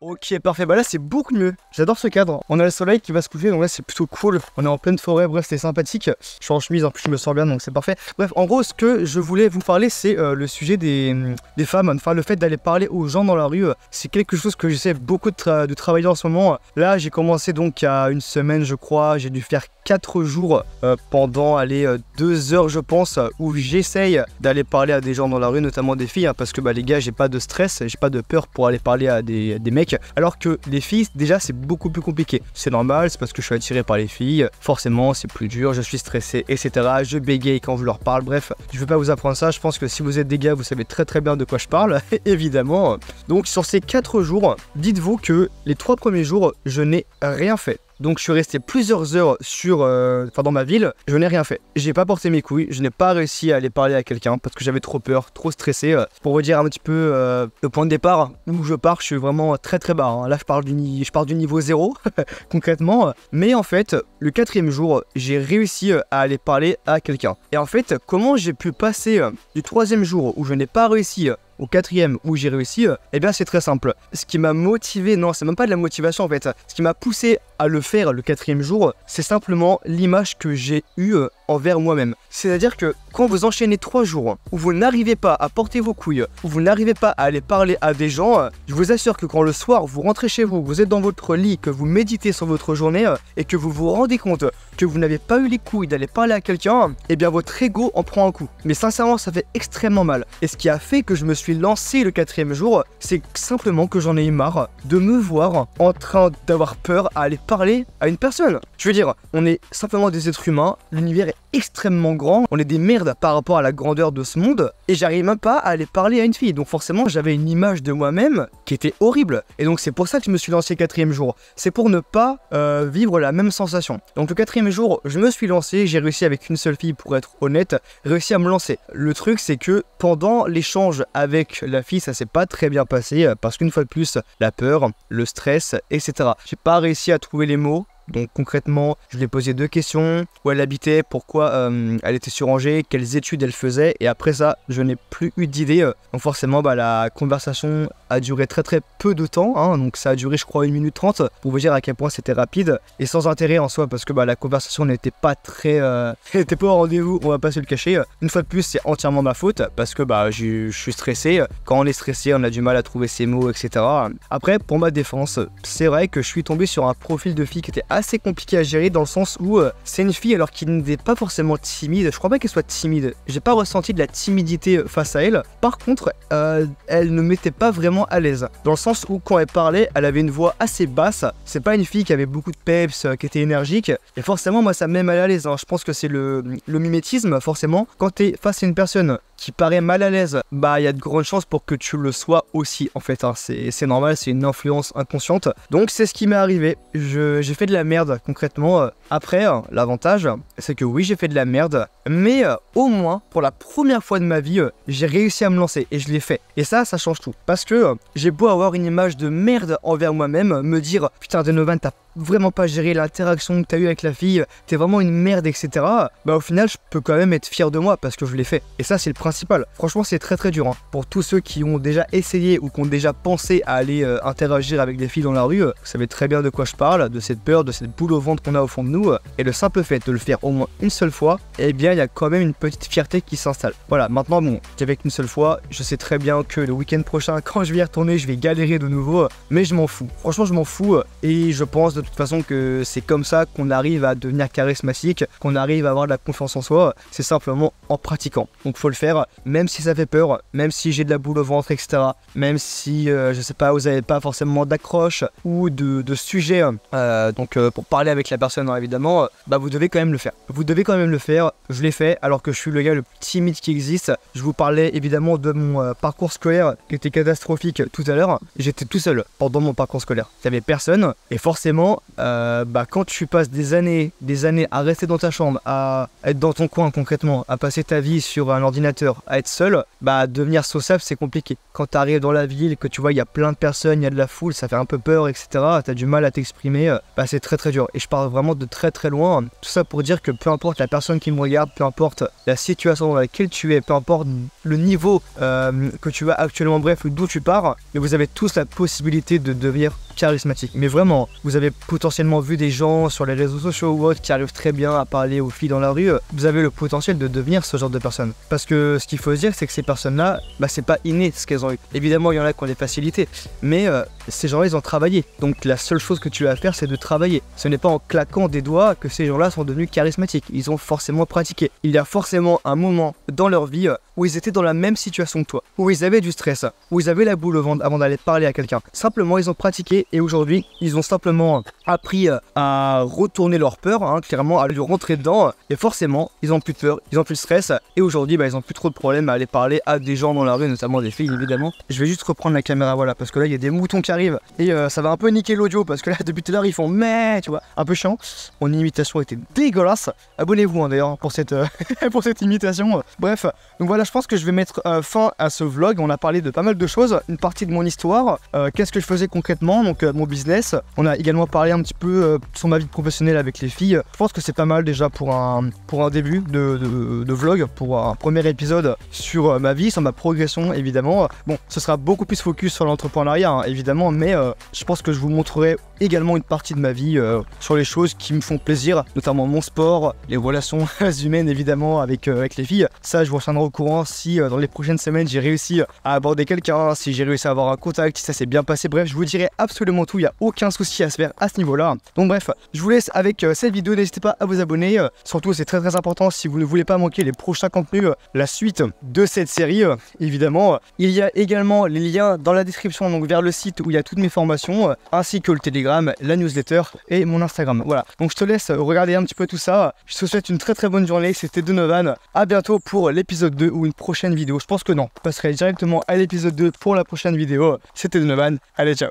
Ok, parfait. Bah là, c'est beaucoup mieux. J'adore ce cadre. On a le soleil qui va se coucher, donc là, c'est plutôt cool. On est en pleine forêt, bref, c'est sympathique. Je suis en chemise, en plus, je me sens bien, donc c'est parfait. Bref, en gros, ce que je voulais vous parler, c'est le sujet des femmes. Enfin, le fait d'aller parler aux gens dans la rue, c'est quelque chose que j'essaie beaucoup de travailler en ce moment. Là, j'ai commencé donc il y a une semaine, je crois. J'ai dû faire 4 jours pendant 2 heures, je pense, où j'essaye d'aller parler à des gens dans la rue, notamment des filles, hein, parce que bah, les gars, j'ai pas de stress, j'ai pas de peur pour aller parler à des mecs. Alors que les filles, déjà, c'est beaucoup plus compliqué. C'est normal, c'est parce que je suis attiré par les filles. Forcément, c'est plus dur, je suis stressé, etc. Je bégaye quand je leur parle. Bref, je vais pas vous apprendre ça. Je pense que si vous êtes des gars, vous savez très très bien de quoi je parle, évidemment. Donc, sur ces 4 jours, dites-vous que les 3 premiers jours, je n'ai rien fait. Donc je suis resté plusieurs heures dans ma ville, je n'ai rien fait. J'ai pas porté mes couilles, je n'ai pas réussi à aller parler à quelqu'un parce que j'avais trop peur, trop stressé. Pour vous dire un petit peu le point de départ, où je pars, je suis vraiment très très bas. Hein. Là je pars du niveau 0, concrètement. Mais en fait, le 4e jour, j'ai réussi à aller parler à quelqu'un. Et en fait, comment j'ai pu passer du 3e jour où je n'ai pas réussi au 4e où j'ai réussi, eh bien c'est très simple. Ce qui m'a motivé, non c'est même pas de la motivation en fait, ce qui m'a poussé à le faire le 4e jour, c'est simplement l'image que j'ai eue envers moi-même. C'est-à-dire que quand vous enchaînez 3 jours où vous n'arrivez pas à porter vos couilles, où vous n'arrivez pas à aller parler à des gens, je vous assure que quand le soir vous rentrez chez vous, vous êtes dans votre lit, que vous méditez sur votre journée et que vous vous rendez compte que vous n'avez pas eu les couilles d'aller parler à quelqu'un, eh bien votre ego en prend un coup. Mais sincèrement ça fait extrêmement mal. Et ce qui a fait que je me suis lancé le 4e jour, c'est simplement que j'en ai eu marre de me voir en train d'avoir peur à aller parler à une personne. Je veux dire, on est simplement des êtres humains, l'univers est extrêmement grand, on est des merdes par rapport à la grandeur de ce monde, et j'arrive même pas à aller parler à une fille. Donc forcément, j'avais une image de moi-même qui était horrible. Et donc c'est pour ça que je me suis lancé le 4e jour. C'est pour ne pas vivre la même sensation. Donc le 4e jour, je me suis lancé, j'ai réussi avec une seule fille, pour être honnête, réussi à me lancer. Le truc, c'est que pendant l'échange avec la fille, ça s'est pas très bien passé, parce qu'une fois de plus, la peur, le stress, etc. J'ai pas réussi à trouver les mots. Donc concrètement, je lui ai posé 2 questions, où elle habitait, pourquoi elle était sur Angers, quelles études elle faisait, et après ça, je n'ai plus eu d'idée. Donc forcément, la conversation a duré très très peu de temps, hein, donc ça a duré je crois 1 minute 30, pour vous dire à quel point c'était rapide, et sans intérêt en soi, parce que la conversation n'était pas très... elle n'était pas au rendez-vous, on va pas se le cacher. Une fois de plus, c'est entièrement ma faute, parce que je suis stressé. Quand on est stressé, on a du mal à trouver ses mots, etc. Après, pour ma défense, c'est vrai que je suis tombé sur un profil de fille qui était assez compliqué à gérer, dans le sens où c'est une fille alors qu'il n'était pas forcément timide. Je crois pas qu'elle soit timide, j'ai pas ressenti de la timidité face à elle. Par contre, elle ne m'était pas vraiment à l'aise, dans le sens où quand elle parlait, elle avait une voix assez basse. C'est pas une fille qui avait beaucoup de peps, qui était énergique, et forcément moi ça me met mal à l'aise, hein. Je pense que c'est le mimétisme. Forcément, quand t'es face à une personne qui paraît mal à l'aise, il y a de grandes chances pour que tu le sois aussi, en fait, hein. C'est normal, c'est une influence inconsciente. Donc c'est ce qui m'est arrivé, j'ai fait de la merde concrètement. Après, l'avantage, c'est que oui, j'ai fait de la merde, mais au moins, pour la première fois de ma vie, j'ai réussi à me lancer, et je l'ai fait. Et ça change tout, parce que j'ai beau avoir une image de merde envers moi-même, me dire, putain Donovan, t'as vraiment pas géré l'interaction que t'as eu avec la fille, t'es vraiment une merde, etc. Au final, je peux quand même être fier de moi, parce que je l'ai fait. Et ça, c'est le principal. Franchement, c'est très très dur, hein. Pour tous ceux qui ont déjà essayé, ou qui ont déjà pensé à aller interagir avec des filles dans la rue, vous savez très bien de quoi je parle, de cette peur, de cette boule au ventre qu'on a au fond de nous, et le simple fait de le faire au moins une seule fois, eh bien, il y a quand même une petite fierté qui s'installe. Voilà, maintenant, bon, qu'avec une seule fois, je sais très bien que le week-end prochain, quand je vais y retourner, je vais galérer de nouveau, mais je m'en fous. Franchement, je m'en fous, et je pense de toute façon que c'est comme ça qu'on arrive à devenir charismatique, qu'on arrive à avoir de la confiance en soi, c'est simplement en pratiquant. Donc faut le faire, même si ça fait peur, même si j'ai de la boule au ventre, etc. Même si, je sais pas, vous avez pas forcément d'accroche ou de sujet, pour parler avec la personne, hein, évidemment, vous devez quand même le faire. Vous devez quand même le faire. Je l'ai fait alors que je suis le gars le plus timide qui existe. Je vous parlais évidemment de mon parcours scolaire qui était catastrophique tout à l'heure. J'étais tout seul pendant mon parcours scolaire. Il y avait personne, et forcément forcément, quand tu passes des années à rester dans ta chambre, à être dans ton coin concrètement, à passer ta vie sur un ordinateur, à être seul, devenir sociable c'est compliqué. Quand tu arrives dans la ville, que tu vois il y a plein de personnes, il y a de la foule, ça fait un peu peur, etc. Tu as du mal à t'exprimer, c'est très très dur. Et je parle vraiment de très très loin. Tout ça pour dire que peu importe la personne qui me regarde, peu importe la situation dans laquelle tu es, peu importe le niveau que tu as actuellement, bref, d'où tu pars, mais vous avez tous la possibilité de devenir charismatique. Mais vraiment, vous avez potentiellement vu des gens sur les réseaux sociaux ou autres qui arrivent très bien à parler aux filles dans la rue. Vous avez le potentiel de devenir ce genre de personne. Parce que ce qu'il faut se dire, c'est que ces personnes-là, c'est pas inné ce qu'elles ont eu. Évidemment, il y en a qui ont des facilités, mais ces gens-là, ils ont travaillé. Donc la seule chose que tu as à faire, c'est de travailler. Ce n'est pas en claquant des doigts que ces gens-là sont devenus charismatiques. Ils ont forcément pratiqué. Il y a forcément un moment dans leur vie où ils étaient dans la même situation que toi, où ils avaient du stress, où ils avaient la boule au ventre avant d'aller parler à quelqu'un. Simplement, ils ont pratiqué et aujourd'hui, ils ont simplement appris à retourner leur peur, clairement, à lui rentrer dedans. Et forcément, ils ont plus de peur, ils ont plus de stress. Et aujourd'hui, ils ont plus trop de problèmes à aller parler à des gens dans la rue, notamment des filles, évidemment. Je vais juste reprendre la caméra, voilà, parce que là, il y a des moutons qui arrivent et ça va un peu niquer l'audio parce que là, depuis tout à l'heure, ils font mais, tu vois, un peu chiant. Mon imitation était dégueulasse. Abonnez-vous d'ailleurs pour cette pour cette imitation. Bref, donc voilà, je pense que je vais mettre fin à ce vlog. On a parlé de pas mal de choses, une partie de mon histoire, qu'est-ce que je faisais concrètement, donc mon business. On a également parlé un petit peu sur ma vie professionnelle avec les filles. Je pense que c'est pas mal déjà pour un début de vlog, pour un premier épisode sur ma vie, sur ma progression évidemment. Bon, ce sera beaucoup plus focus sur l'entrepreneuriat évidemment, mais je pense que je vous montrerai également une partie de ma vie sur les choses qui me font plaisir, notamment mon sport, les relations humaines évidemment avec les filles. Ça, je vous tiendrai au courant si dans les prochaines semaines j'ai réussi à aborder quelqu'un, si j'ai réussi à avoir un contact, si ça s'est bien passé. Bref, je vous dirai absolument tout, il n'y a aucun souci à se faire à ce niveau-là. Donc bref, je vous laisse avec cette vidéo, n'hésitez pas à vous abonner. Surtout, c'est très très important si vous ne voulez pas manquer les prochains contenus, la suite de cette série évidemment. Il y a également les liens dans la description, donc vers le site où il y a toutes mes formations, ainsi que le Telegram, la newsletter et mon Instagram. Voilà, donc je te laisse regarder un petit peu tout ça. Je te souhaite une très très bonne journée, c'était Donovan. À bientôt pour l'épisode 2 ou une prochaine vidéo. Je pense que non, je passerai directement à l'épisode 2 pour la prochaine vidéo. C'était Donovan, allez ciao.